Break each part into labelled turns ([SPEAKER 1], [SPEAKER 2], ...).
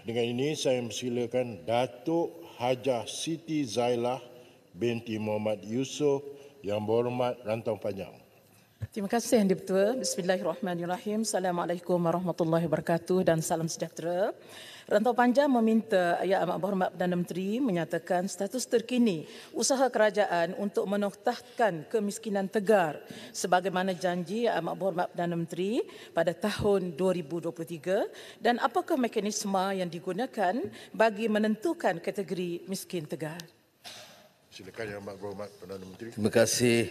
[SPEAKER 1] Dengan ini saya mempersilakan Datuk Hajah Siti Zailah binti Muhammad Yusof Yang Berhormat Rantau Panjang.
[SPEAKER 2] Terima kasih Yang Di-Pertua. Bismillahirrahmanirrahim. Assalamualaikum warahmatullahi wabarakatuh dan salam sejahtera. Rantau Panjang meminta Yang Amat Berhormat Perdana Menteri menyatakan status terkini usaha kerajaan untuk menoktahkan kemiskinan tegar sebagaimana janji Yang Amat Berhormat Perdana Menteri pada tahun 2023 dan apakah mekanisme yang digunakan bagi menentukan kategori miskin tegar.
[SPEAKER 1] Silakan Yang Amat Berhormat Perdana Menteri.
[SPEAKER 3] Terima kasih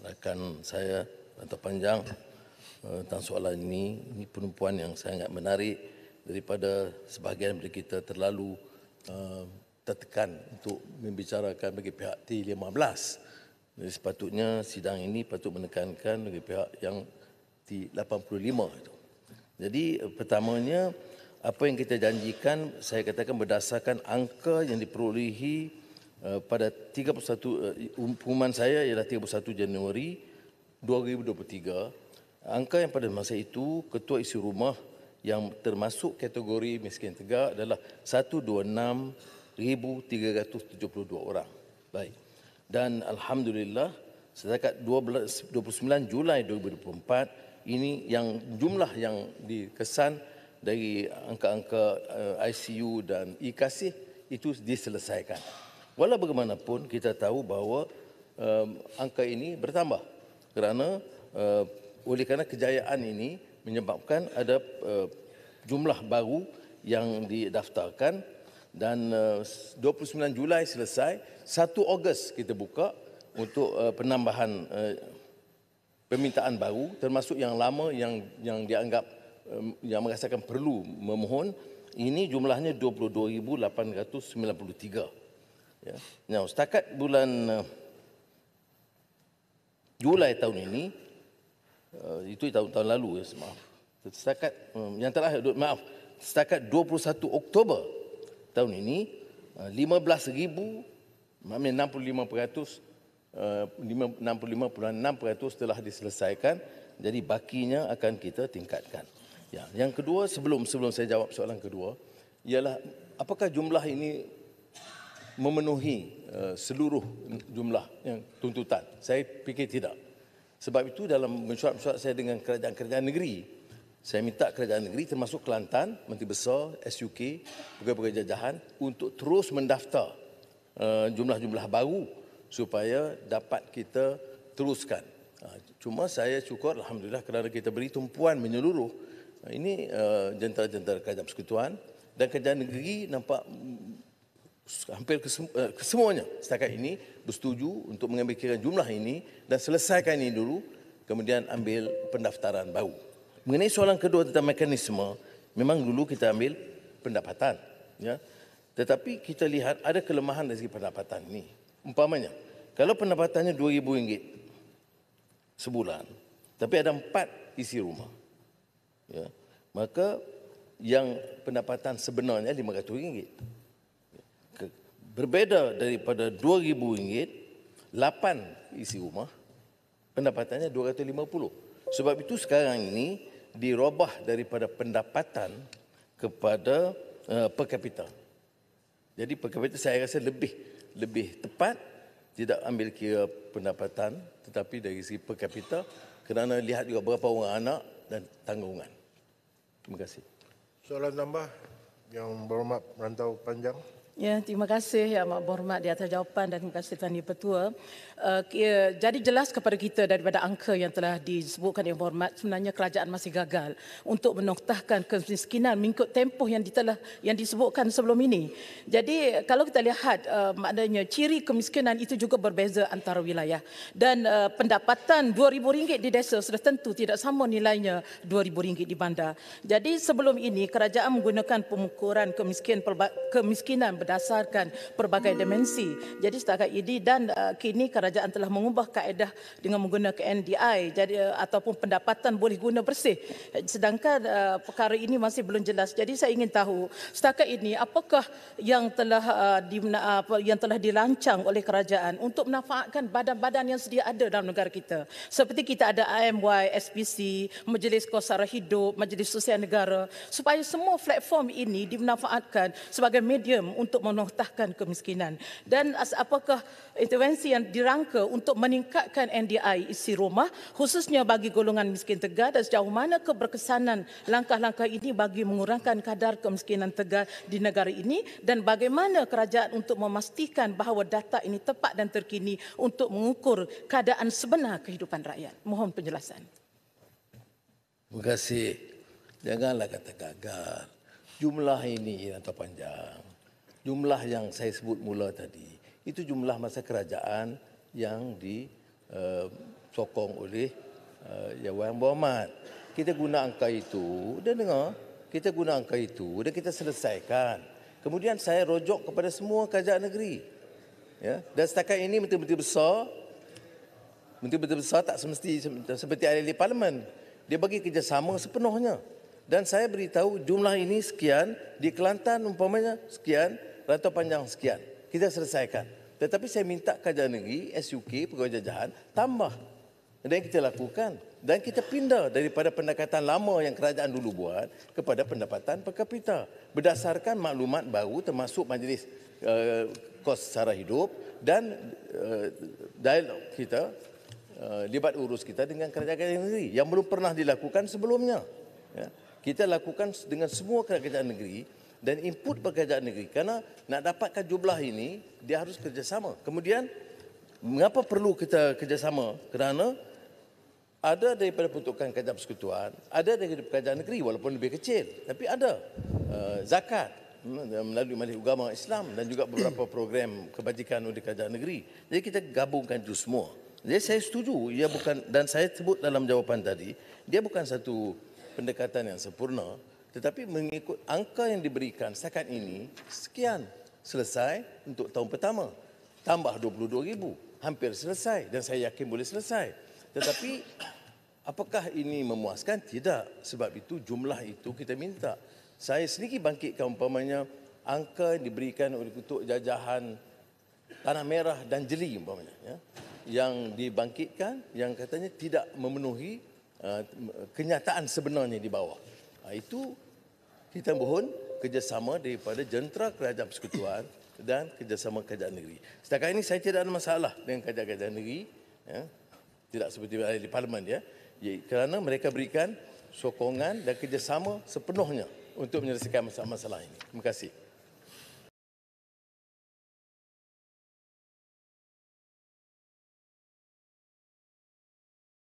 [SPEAKER 3] rakan saya Rantau Panjang tentang soalan ini. Ini penumpuan yang sangat menarik daripada sebahagian daripada kita terlalu tertekan untuk membicarakan bagi pihak T15. Jadi sepatutnya sidang ini patut menekankan bagi pihak yang T85 itu. Jadi pertamanya apa yang kita janjikan saya katakan berdasarkan angka yang diperolehi pada 31 pengumuman saya ialah 31 Januari 2023. Angka yang pada masa itu ketua isi rumah yang termasuk kategori miskin tegar adalah 126,372 orang. Baik. Dan alhamdulillah setakat 29 Julai 2024 ini yang jumlah yang dikesan dari angka-angka ICU dan e-kasih itu diselesaikan. Walau bagaimanapun kita tahu bahawa angka ini bertambah kerana oleh kerana kejayaan ini menyebabkan ada jumlah baru yang didaftarkan dan 29 Julai selesai, 1 Ogos kita buka untuk penambahan permintaan baru termasuk yang lama yang dianggap yang merasakan perlu memohon. Ini jumlahnya 22,893. Ya. Nah, setakat bulan Julai tahun ini itu tahun lalu ya, maaf. Setakat yang terakhir setakat 21 Oktober tahun ini 65,000 maknanya 65.6% telah diselesaikan. Jadi bakinya akan kita tingkatkan. Ya, yang kedua sebelum saya jawab soalan kedua ialah apakah jumlah ini memenuhi seluruh jumlah yang tuntutan? Saya fikir tidak. Sebab itu dalam mesyuarat saya dengan kerajaan-kerajaan negeri, saya minta kerajaan negeri termasuk Kelantan, Menteri Besar, SUK, pegawai-pegawai jajahan untuk terus mendaftar jumlah-jumlah baru supaya dapat kita teruskan. Cuma saya syukur Alhamdulillah kerana kita beri tumpuan menyeluruh. Ini jentera-jentera kerajaan persekutuan dan kerajaan negeri nampak hampir kesemuanya setakat ini bersetuju untuk mengambil kira jumlah ini dan selesaikan ini dulu, kemudian ambil pendaftaran baru. Mengenai soalan kedua tentang mekanisme, memang dulu kita ambil pendapatan, ya. Tetapi kita lihat ada kelemahan dari segi pendapatan ini. Umpamanya, kalau pendapatannya RM2,000 sebulan, tapi ada 4 isi rumah, ya, maka yang pendapatan sebenarnya RM500. Berbeda daripada RM2,000, 8 isi rumah, pendapatannya RM250. Sebab itu sekarang ini dirubah daripada pendapatan kepada per kapita. Jadi per kapita saya rasa lebih tepat, tidak ambil kira pendapatan tetapi dari segi per kapita kerana lihat juga berapa orang anak dan tanggungan. Terima kasih.
[SPEAKER 1] Soalan tambah Yang Berhormat Rantau Panjang.
[SPEAKER 2] Ya, terima kasih Yang Amat Berhormat di atas jawapan dan terima kasih Tuan Di-Pertua. Jadi jelas kepada kita daripada angka yang telah disebutkan Yang Berhormat, sebenarnya kerajaan masih gagal untuk menoktahkan kemiskinan mengikut tempoh yang disebutkan sebelum ini. Jadi kalau kita lihat maknanya ciri kemiskinan itu juga berbeza antara wilayah dan pendapatan RM2,000 di desa sudah tentu tidak sama nilainya RM2,000 di bandar. Jadi sebelum ini kerajaan menggunakan pengukuran kemiskinan berdasarkan pelbagai dimensi. Jadi setakat ini dan kini kerajaan telah mengubah kaedah dengan menggunakan NDI jadi ataupun pendapatan boleh guna bersih. Sedangkan perkara ini masih belum jelas. Jadi saya ingin tahu setakat ini apakah yang telah dirancang oleh kerajaan untuk memanfaatkan badan-badan yang sedia ada dalam negara kita. Seperti kita ada IMY, SPC, Majlis Kos Sara Hidup, Majlis Sosial Negara, supaya semua platform ini dimanfaatkan sebagai medium untuk menoktahkan kemiskinan. Dan apakah intervensi yang dirangka untuk meningkatkan NDI isi rumah khususnya bagi golongan miskin tegar dan sejauh mana keberkesanan langkah-langkah ini bagi mengurangkan kadar kemiskinan tegar di negara ini dan bagaimana kerajaan untuk memastikan bahawa data ini tepat dan terkini untuk mengukur keadaan sebenar kehidupan rakyat. Mohon penjelasan.
[SPEAKER 3] Terima kasih. Janganlah kata gagal. Jumlah ini atau panjang. Jumlah yang saya sebut mula tadi, itu jumlah masa kerajaan yang disokong oleh Yang Berhormat. Kita guna angka itu, dan dengar, kita guna angka itu dan kita selesaikan. Kemudian saya rojok kepada semua kerajaan negeri. Ya, dan setakat ini menteri-menteri besar tak semesti seperti ahli parlimen. Dia bagi kerjasama sepenuhnya. Dan saya beritahu jumlah ini sekian, di Kelantan umpamanya sekian, Rantau Panjang sekian. Kita selesaikan. Tetapi saya minta kerajaan negeri, SUK, Pegawai Jajahan, tambah. Dan kita lakukan. Dan kita pindah daripada pendekatan lama yang kerajaan dulu buat kepada pendapatan per kapita. Berdasarkan maklumat baru termasuk Majlis Kos Sara Hidup dan dialog kita, libat urus kita dengan kerajaan negeri yang belum pernah dilakukan sebelumnya. Ya. Kita lakukan dengan semua kerajaan negeri dan input kerajaan negeri kerana nak dapatkan jumlah ini dia harus kerjasama. Kemudian mengapa perlu kita kerjasama? Kerana ada daripada peruntukan kerajaan persekutuan, ada daripada kerajaan negeri walaupun lebih kecil, tapi ada zakat melalui Majlis Ugama Islam dan juga beberapa program kebajikan oleh kerajaan negeri. Jadi kita gabungkan itu semua. Jadi saya setuju, ia bukan, dan saya sebut dalam jawapan tadi, dia bukan satu pendekatan yang sempurna, tetapi mengikut angka yang diberikan setakat ini, sekian selesai untuk tahun pertama. Tambah 22,000, hampir selesai dan saya yakin boleh selesai. Tetapi apakah ini memuaskan? Tidak. Sebab itu jumlah itu kita minta. Saya sendiri bangkitkan umpamanya angka yang diberikan oleh Ketua Jajahan Tanah Merah dan Jeli umpamanya. Ya, yang dibangkitkan yang katanya tidak memenuhi kenyataan sebenarnya di bawah. Itu kita mohon kerjasama daripada jentera kerajaan persekutuan dan kerjasama kerajaan negeri. Setakat ini saya tidak ada masalah dengan kerajaan negeri. Ya. Tidak seperti di parlimen ya. Kerana mereka berikan sokongan dan kerjasama sepenuhnya untuk menyelesaikan masalah-masalah ini. Terima kasih.